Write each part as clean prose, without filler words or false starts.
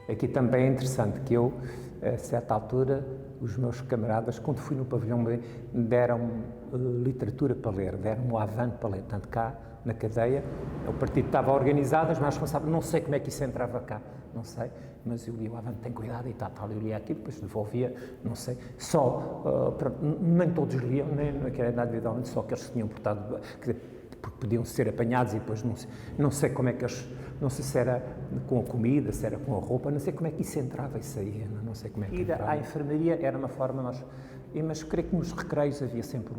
Aqui também é interessante que eu, a certa altura, os meus camaradas, quando fui no pavilhão B, deram literatura para ler, deram o Avante para ler, tanto cá, na cadeia, o partido estava organizado, mas responsável, não sei como é que isso entrava cá, não sei, mas eu li o Avante, tem cuidado e tal, eu lia aquilo, depois devolvia, não sei, só, nem todos liam, nem naquela idade individualmente, só que eles se tinham portado, quer dizer, porque podiam ser apanhados e depois não sei como é que eles, não sei se era com a comida, se era com a roupa, não sei como é que isso entrava e saía, não sei como é que entrava. Ir à enfermaria era uma forma, mas creio que nos recreios havia sempre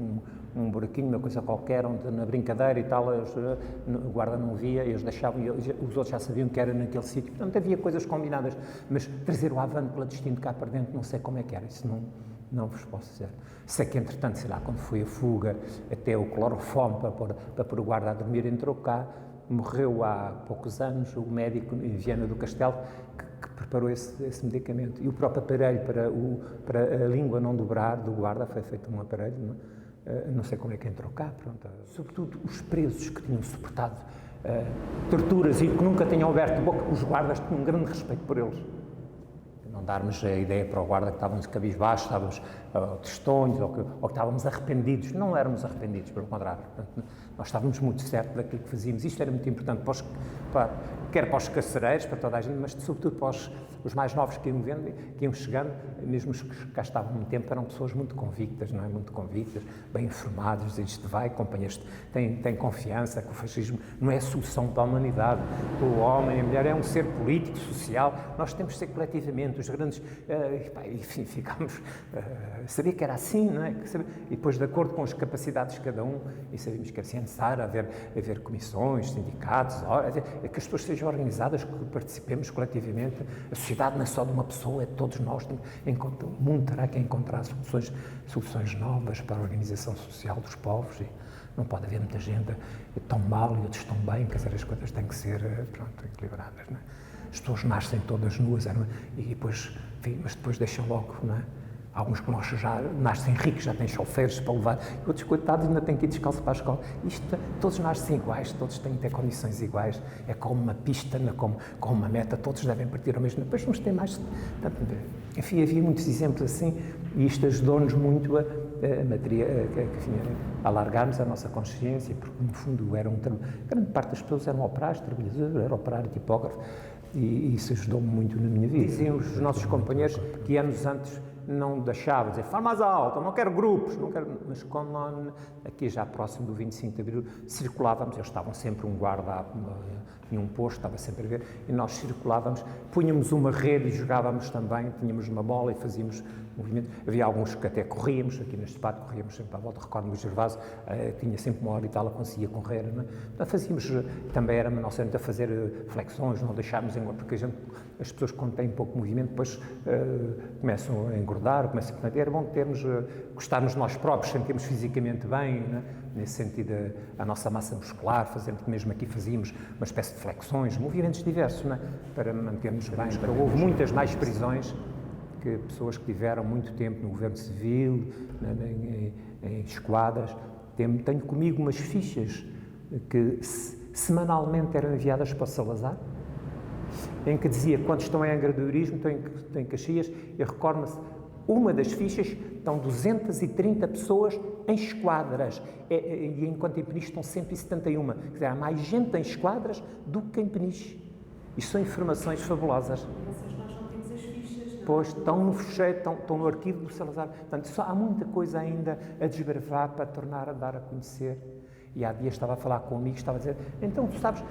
um buraquinho, uma coisa qualquer, onde na brincadeira e tal, o guarda não via, eles deixavam, e os outros já sabiam que era naquele sítio, portanto havia coisas combinadas, mas trazer o Avante pela destino cá para dentro, não sei como é que era, isso não vos posso dizer. Sei que, entretanto, sei lá, quando foi a fuga, até o cloroforme para pôr o guarda a dormir entrou cá, morreu há poucos anos o médico em Viana do Castelo que preparou esse medicamento. E o próprio aparelho para a língua não dobrar do guarda, foi feito um aparelho, não sei como é que entrou cá, pronto. Sobretudo os presos que tinham suportado torturas e que nunca tinham aberto boca, os guardas tinham um grande respeito por eles. Não darmos a ideia para o guarda que estávamos cabisbaixos, estávamos tristonhos ou que estávamos arrependidos. Não éramos arrependidos, pelo contrário. Portanto, nós estávamos muito certos daquilo que fazíamos. Isto era muito importante quer para os carcereiros, para toda a gente, mas sobretudo para os mais novos que iam chegando, mesmo os que cá estavam há muito tempo, eram pessoas muito convictas, não é? Muito convictas, bem informadas, isto vai, companheiros, têm confiança que o fascismo não é a solução para a humanidade. O homem, a mulher é um ser político, social, nós temos de ser coletivamente, os grandes, enfim, ficámos, sabia que era assim, não é? E depois, de acordo com as capacidades de cada um, e sabíamos que era assim, necessário haver comissões, sindicatos, que as pessoas sejam organizadas, que participemos coletivamente. A sociedade não é só de uma pessoa, é de todos nós. O mundo terá que encontrar soluções novas para a organização social dos povos e não pode haver muita gente tão mal e outros tão bem, quer dizer, as coisas têm que ser, equilibradas, não é? As pessoas nascem todas nuas, e depois, enfim, mas depois deixam logo, não é? Alguns que nós já nascem ricos, já têm chofeiros para levar, e outros, coitados, ainda têm que ir descalço para a escola. Todos nascem iguais, todos têm que ter condições iguais, é como uma pista, como uma meta, todos devem partir ao mesmo tempo. Depois uns têm mais... Enfim, havia muitos exemplos assim, e isto ajudou-nos muito a alargarmos a nossa consciência, porque, no fundo, grande parte das pessoas eram operários, trabalhadores, era operário, tipógrafo, e isso ajudou-me muito na minha vida. Diziam os nossos companheiros que anos antes não deixava, dizer, fala mais alto, não quero grupos, não quero... Mas quando aqui já próximo do 25 de Abril, circulávamos, eles estavam sempre um guarda, tinha um posto, estava sempre a ver, e nós circulávamos, punhamos uma rede e jogávamos também, tínhamos uma bola e fazíamos movimento. Havia alguns que até corríamos, aqui neste pátio corríamos sempre à volta, recordo-me o Gervásio, tinha sempre uma hora e tal, ela conseguia correr, não é? Então fazíamos, também era a nossa a fazer flexões, não deixarmos engordar, porque as pessoas quando têm pouco movimento depois começam a engordar, era bom termos, gostarmos de nós próprios, sentirmos fisicamente bem, não é? Nesse sentido, a nossa massa muscular, fazendo que mesmo aqui fazíamos uma espécie de flexões, movimentos diversos, não é? Para mantermos bem. Houve muitas mais prisões que pessoas que tiveram muito tempo no governo civil, em esquadras. Tenho comigo umas fichas que semanalmente eram enviadas para o Salazar, em que dizia quantos estão em agradorismo, estão em Caxias, e recordo-me, uma das fichas estão 230 pessoas em esquadras, e enquanto em Peniche estão 171. Quer dizer, há mais gente em esquadras do que em Peniche. Isto são informações fabulosas. Mas nós não temos as fichas, não? Pois, estão no fecheiro, estão no arquivo do Salazar. Portanto, há muita coisa ainda a desbravar para tornar a dar a conhecer. E há dias estava a falar com um amigo, estava a dizer, então, tu sabes,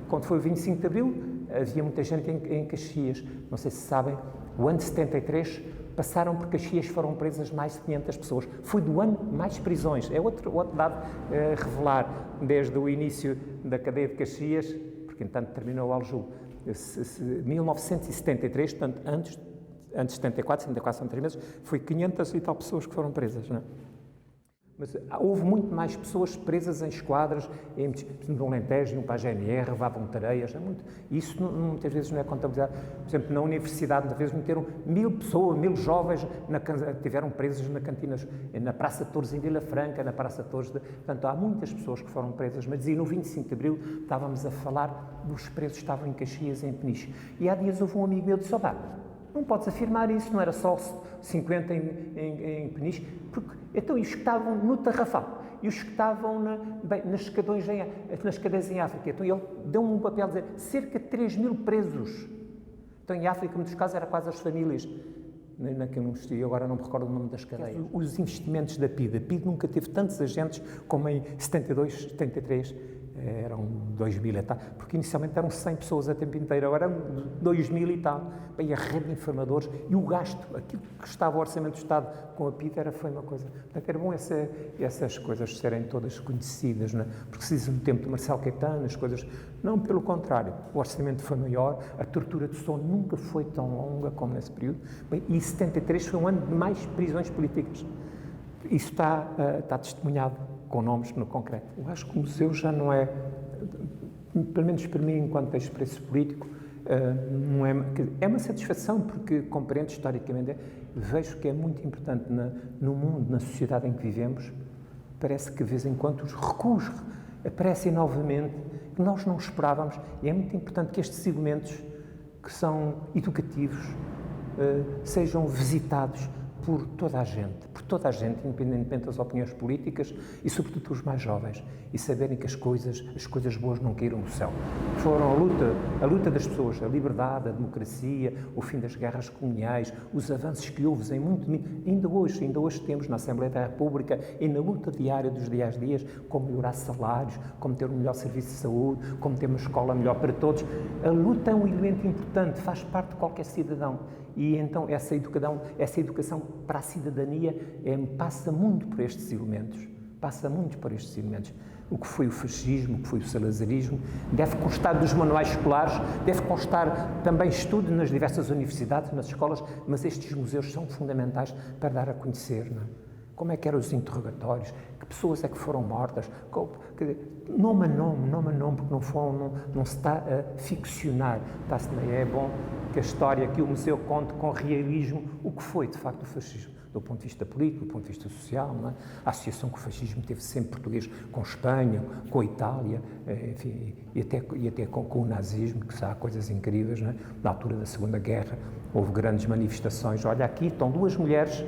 quando foi o 25 de Abril, havia muita gente em Caxias. Não sei se sabem, o ano de 73, passaram por Caxias, foram presas mais de 500 pessoas. Foi do ano mais prisões. É outro dado a revelar, desde o início da cadeia de Caxias, porque entanto terminou o Aljube, 1973, portanto, antes de 74 são 3 meses, foi 500 e tal pessoas que foram presas, não é? Mas houve muito mais pessoas presas em esquadras, no Alentejo, no para a GNR, levavam tareias, isso muitas vezes não é contabilizado. Por exemplo, na universidade, muitas vezes meteram 1000 pessoas, 1000 jovens, tiveram presos na cantinas, na Praça Torres em Vila Franca, na Praça Torres, portanto, há muitas pessoas que foram presas, mas e no 25 de Abril estávamos a falar dos presos que estavam em Caxias, em Peniche. E há dias houve um amigo meu que disse, não podes afirmar isso, não era só 50 em Peniche, porque então os que estavam no Tarrafal e os que estavam nas cadeias em África, então ele deu-me um papel de dizer cerca de 3000 presos. Então em África, muitos casos, era quase as famílias, naquele investiu, agora não me recordo o nome das cadeias. Os investimentos da PIDE, a PIDE nunca teve tantos agentes como em 72, 73, eram 2000 e tal, porque inicialmente eram 100 pessoas a tempo inteiro, agora eram 2000 e tal. Bem, a rede de informadores e o gasto, aquilo que estava o Orçamento do Estado com a PIDE foi uma coisa. Portanto, era bom essas coisas serem todas conhecidas, não é? Porque se diz no tempo de Marcelo Caetano, as coisas. Não, pelo contrário, o orçamento foi maior, a tortura de sono nunca foi tão longa como nesse período. Bem, e 73 foi um ano de mais prisões políticas. Isso está testemunhado com nomes no concreto. Eu acho que o museu já não é, pelo menos para mim, enquanto expresso político, não é uma satisfação, porque compreendo historicamente, vejo que é muito importante no mundo, na sociedade em que vivemos, parece que de vez em quando os recuos aparecem novamente, que nós não esperávamos, e é muito importante que estes elementos, que são educativos, sejam visitados por toda a gente, independentemente das opiniões políticas e sobretudo pelos mais jovens, e saberem que as coisas boas não caíram do céu. Foram a luta das pessoas, a liberdade, a democracia, o fim das guerras coloniais, os avanços que houve ainda hoje temos na Assembleia da República e na luta diária dos dias a dias, como melhorar salários, como ter um melhor serviço de saúde, como ter uma escola melhor para todos. A luta é um elemento importante, faz parte de qualquer cidadão. E então essa educação para a cidadania passa muito por estes elementos. O que foi o fascismo, o que foi o salazarismo, deve constar dos manuais escolares, deve constar também estudo nas diversas universidades, nas escolas, mas estes museus são fundamentais para dar a conhecer, não é? Como é que eram os interrogatórios, que pessoas é que foram mortas, nome a nome, porque não se está a ficcionar, é bom que a história, que o museu conte com realismo o que foi, de facto, o fascismo, do ponto de vista político, do ponto de vista social, não é? A associação que o fascismo teve sempre português com Espanha, com a Itália, enfim, e até com o nazismo, que há coisas incríveis, não é? Na altura da Segunda Guerra houve grandes manifestações, olha aqui estão duas mulheres,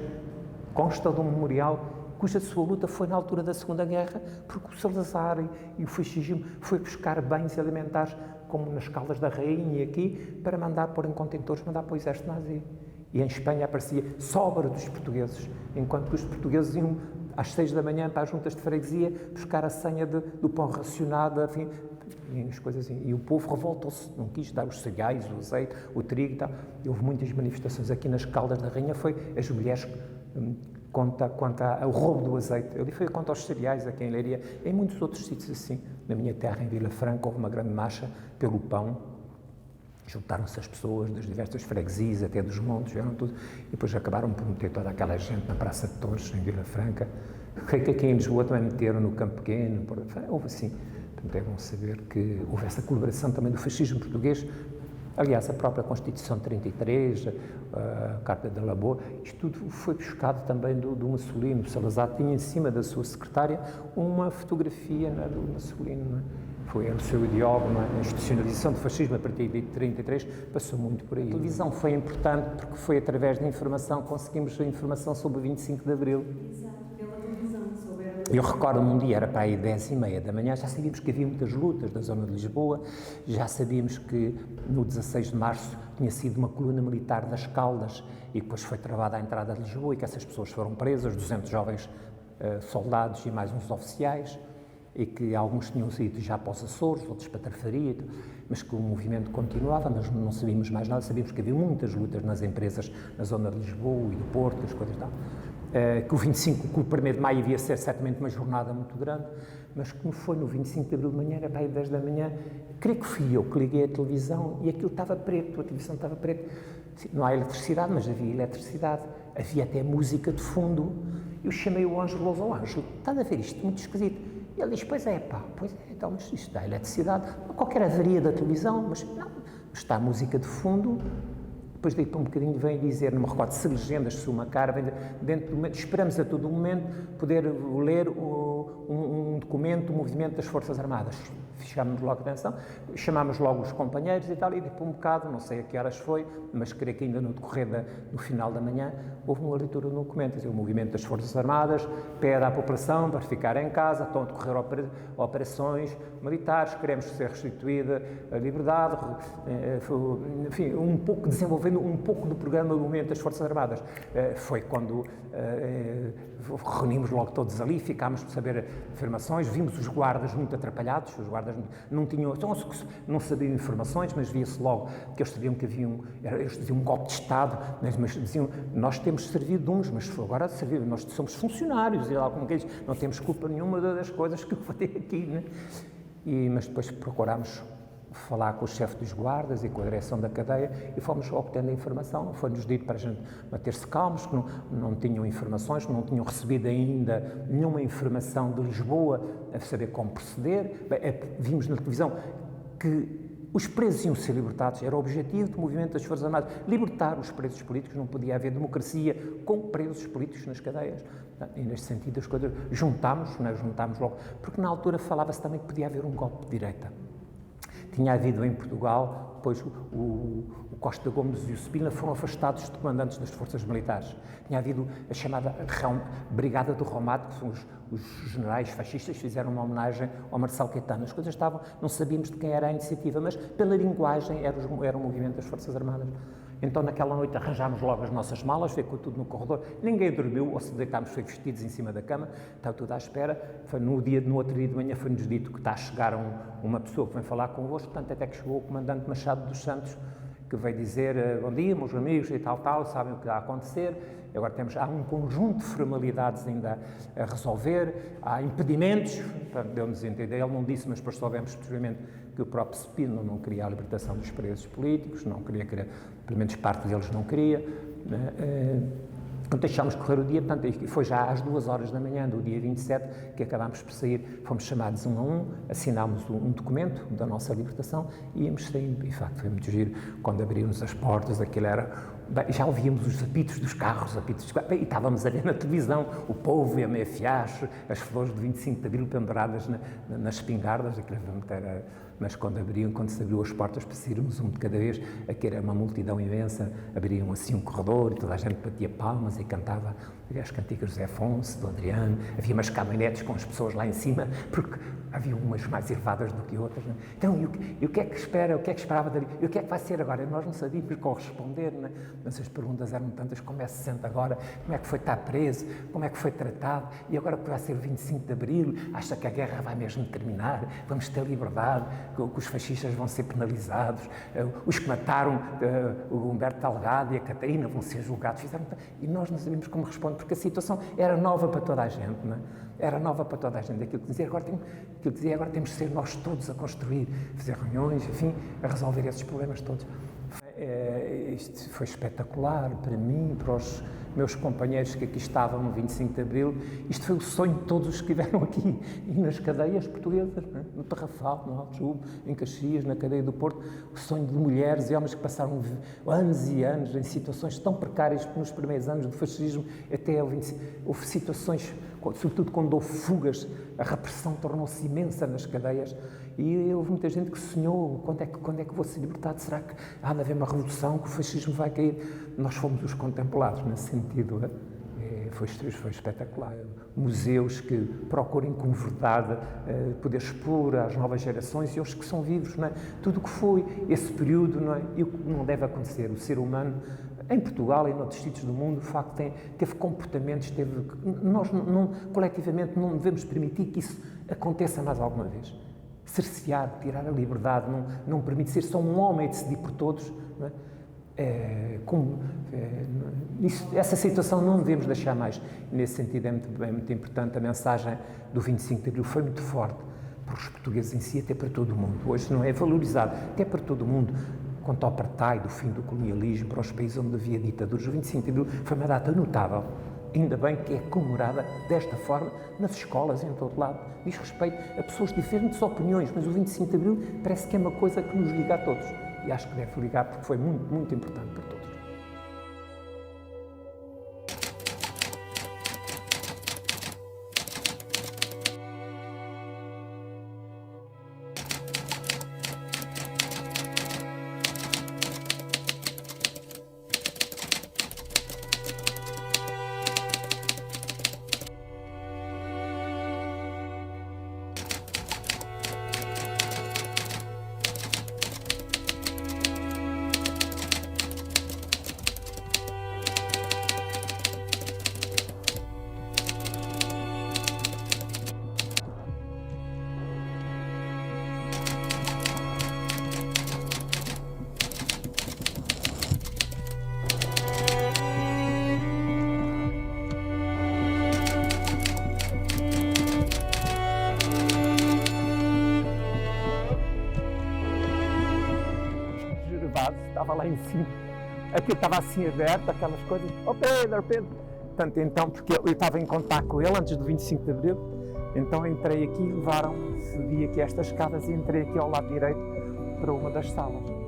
consta de um memorial cuja sua luta foi na altura da Segunda Guerra, porque o Salazar e o fascismo foi buscar bens alimentares, como nas Caldas da Rainha e aqui, para mandar pôr em contentores, mandar para o exército nazi. E em Espanha aparecia sobra dos portugueses, enquanto que os portugueses iam às 6 da manhã para as juntas de freguesia buscar a senha do pão racionado, enfim, as coisas assim. E o povo revoltou-se, não quis dar os cereais, o azeite, o trigo e tal. E houve muitas manifestações aqui nas Caldas da Rainha, foi as mulheres quanto ao roubo do azeite. Ali foi quanto aos cereais aqui em Leiria, em muitos outros sítios assim. Na minha terra, em Vila Franca, houve uma grande marcha pelo pão. Juntaram-se as pessoas das diversas freguesias, até dos montes, vieram tudo, e depois acabaram por meter toda aquela gente na Praça de Torres, em Vila Franca. Que aqui em Lisboa também meteram no Campo Pequeno, houve assim. Portanto, é bom saber que houve essa colaboração também do fascismo português. Aliás, a própria Constituição de 33, a Carta de Laboa, isto tudo foi buscado também do Mussolini. O Salazar tinha em cima da sua secretária uma fotografia, não é, do Mussolini, não é? Foi o seu ideólogo, não é? A institucionalização do fascismo a partir de 33 passou muito por aí. A televisão foi importante porque foi através da informação que conseguimos a informação sobre o 25 de Abril. Exato, pela televisão, souberam. Eu recordo-me um dia, era para aí 10h30 da manhã, já sabíamos que havia muitas lutas na zona de Lisboa, já sabíamos que no 16 de março tinha sido uma coluna militar das Caldas e depois foi travada a entrada de Lisboa e que essas pessoas foram presas, 200 jovens soldados e mais uns oficiais, e que alguns tinham ido já para os Açores, outros para a Tarfaria, mas que o movimento continuava, mas não sabíamos mais nada, sabíamos que havia muitas lutas nas empresas na zona de Lisboa e do Porto, as coisas e tal. Que o 25, que o 1º de maio havia ser certamente uma jornada muito grande, mas como foi no 25 de abril de manhã, era para aí 10 da manhã, creio que fui eu que liguei a televisão e aquilo estava preto, a televisão estava preta. Não há eletricidade, mas havia eletricidade, havia até música de fundo, Eu chamei o Ângelo, ao Ângelo, estás a ver isto, muito esquisito. E ele diz, pois é, pá, pois é, então, mas isto dá eletricidade, qualquer avaria da televisão, mas não, está a música de fundo. Depois daí para um bocadinho vem dizer, não me recordo se legendas, se uma cara, vem dentro do momento, esperamos a todo momento poder ler um documento do movimento das Forças Armadas. Chamámos logo a atenção, chamámos logo os companheiros e tal, e depois um bocado, não sei a que horas foi, mas creio que ainda no decorrer no final da manhã, houve uma leitura do documento, dizer, o movimento das Forças Armadas pede à população para ficar em casa, estão a decorrer operações militares, queremos ser restituída a liberdade, enfim, um pouco desenvolvendo um pouco do programa do movimento das Forças Armadas. Foi quando reunimos logo todos ali, ficámos por saber afirmações, vimos os guardas muito atrapalhados, os guardas não tinham, não sabiam informações, mas via-se logo que eles sabiam que eles diziam um golpe de Estado, mas diziam, nós temos servido de uns, mas agora nós somos funcionários, e como que eles, não temos culpa nenhuma das coisas que eu falei aqui, né? Mas depois procurámos falar com o chefe dos guardas e com a direção da cadeia e fomos obtendo a informação. Foi-nos dito para a gente manter-se calmos, que não tinham informações, não tinham recebido ainda nenhuma informação de Lisboa a saber como proceder. Vimos na televisão que os presos iam ser libertados, era o objetivo do movimento das Forças Armadas, libertar os presos políticos, não podia haver democracia com presos políticos nas cadeias. E neste sentido as coisas juntámos logo, porque na altura falava-se também que podia haver um golpe de direita. Tinha havido em Portugal, depois o Costa Gomes e o Spínola foram afastados de comandantes das forças militares. Tinha havido a chamada Brigada do Romado, que são os generais fascistas, fizeram uma homenagem ao Marcelo Caetano. As coisas estavam, não sabíamos de quem era a iniciativa, mas pela linguagem era o movimento das Forças Armadas. Então, naquela noite, arranjámos logo as nossas malas, ficou tudo no corredor, ninguém dormiu, ou se deitámos, foi vestidos em cima da cama, estava tudo à espera. Foi no outro dia de manhã foi-nos dito que está a chegar uma pessoa que vem falar convosco, portanto, até que chegou o comandante Machado dos Santos, que veio dizer, bom dia, meus amigos e tal, sabem o que vai acontecer. Agora há um conjunto de formalidades ainda a resolver, há impedimentos, deu-nos a entender, ele não disse, mas depois soubemos posteriormente que o próprio Spínola não queria a libertação dos presos políticos, não queria, pelo menos parte deles não queria, Então deixámos correr o dia, portanto, foi já às 2 horas da manhã do dia 27 que acabámos por sair, fomos chamados um a um, assinámos um documento da nossa libertação e íamos saindo, e de facto foi muito giro, quando abrimos as portas, aquilo era, já ouvíamos os apitos dos carros, e estávamos a ver na televisão o povo e a meia-fiacho, as flores de 25 de Abril penduradas nas espingardas, aquilo era, mas quando se abriu as portas para sairmos um de cada vez, aquilo era uma multidão imensa, abriam assim um corredor e toda a gente batia palmas e cantava as cantigas do Zé Afonso, do Adriano, havia umas caminhonetes com as pessoas lá em cima, porque havia umas mais elevadas do que outras. Né? Então, e o que é que espera, o que é que esperava dali? E o que é que vai ser agora? Nós não sabíamos corresponder, né? Mas as perguntas eram tantas, como é que se sente agora? Como é que foi estar preso? Como é que foi tratado? E agora que vai ser o 25 de Abril? Acha que a guerra vai mesmo terminar? Vamos ter liberdade? Que os fascistas vão ser penalizados? Os que mataram o Humberto Delgado e a Catarina vão ser julgados? E nós não sabíamos como responder, porque a situação era nova para toda a gente, não é? Era nova para toda a gente. Aquilo que dizia, agora temos de ser nós todos a construir, fazer reuniões, enfim, a resolver esses problemas todos. Isto foi espetacular para mim, para os meus companheiros que aqui estavam no 25 de Abril. Isto foi o sonho de todos os que estiveram aqui e nas cadeias portuguesas, não é? No Tarrafal, no Alto Juba, em Caxias, na cadeia do Porto. O sonho de mulheres e homens que passaram anos e anos em situações tão precárias que nos primeiros anos do fascismo até houve situações, sobretudo quando houve fugas, a repressão tornou-se imensa nas cadeias e houve muita gente que sonhou, quando é que vou ser libertado? Será que há de haver uma revolução, que o fascismo vai cair? Nós fomos os contemplados nesse sentido. Foi espetacular. Museus que procurem com verdade poder expor às novas gerações e aos que são vivos, não é? Tudo o que foi esse período, não é? E o que não deve acontecer. O ser humano, em Portugal e em outros sítios do mundo, de facto, teve comportamentos, nós coletivamente não devemos permitir que isso aconteça mais alguma vez. Cercear, tirar a liberdade, não permite ser só um homem a decidir por todos, não é? Essa situação não devemos deixar mais. Nesse sentido é muito importante a mensagem do 25 de Abril, foi muito forte para os portugueses em si, até para todo o mundo. Hoje não é valorizado, até para todo o mundo. Quanto ao apartheid, do fim do colonialismo, para os países onde havia ditaduras, o 25 de Abril foi uma data notável Ainda bem que é comemorada desta forma nas escolas, em todo lado. Diz respeito a pessoas de diferentes opiniões, mas o 25 de Abril parece que é uma coisa que nos liga a todos. E acho que deve ligar porque foi muito, muito importante para todos. Estava lá em cima, aquilo estava assim aberto, aquelas coisas, Pedro, Portanto, então, porque eu estava em contato com ele antes do 25 de Abril, então entrei aqui, levaram-me, subi aqui estas escadas e entrei aqui ao lado direito para uma das salas.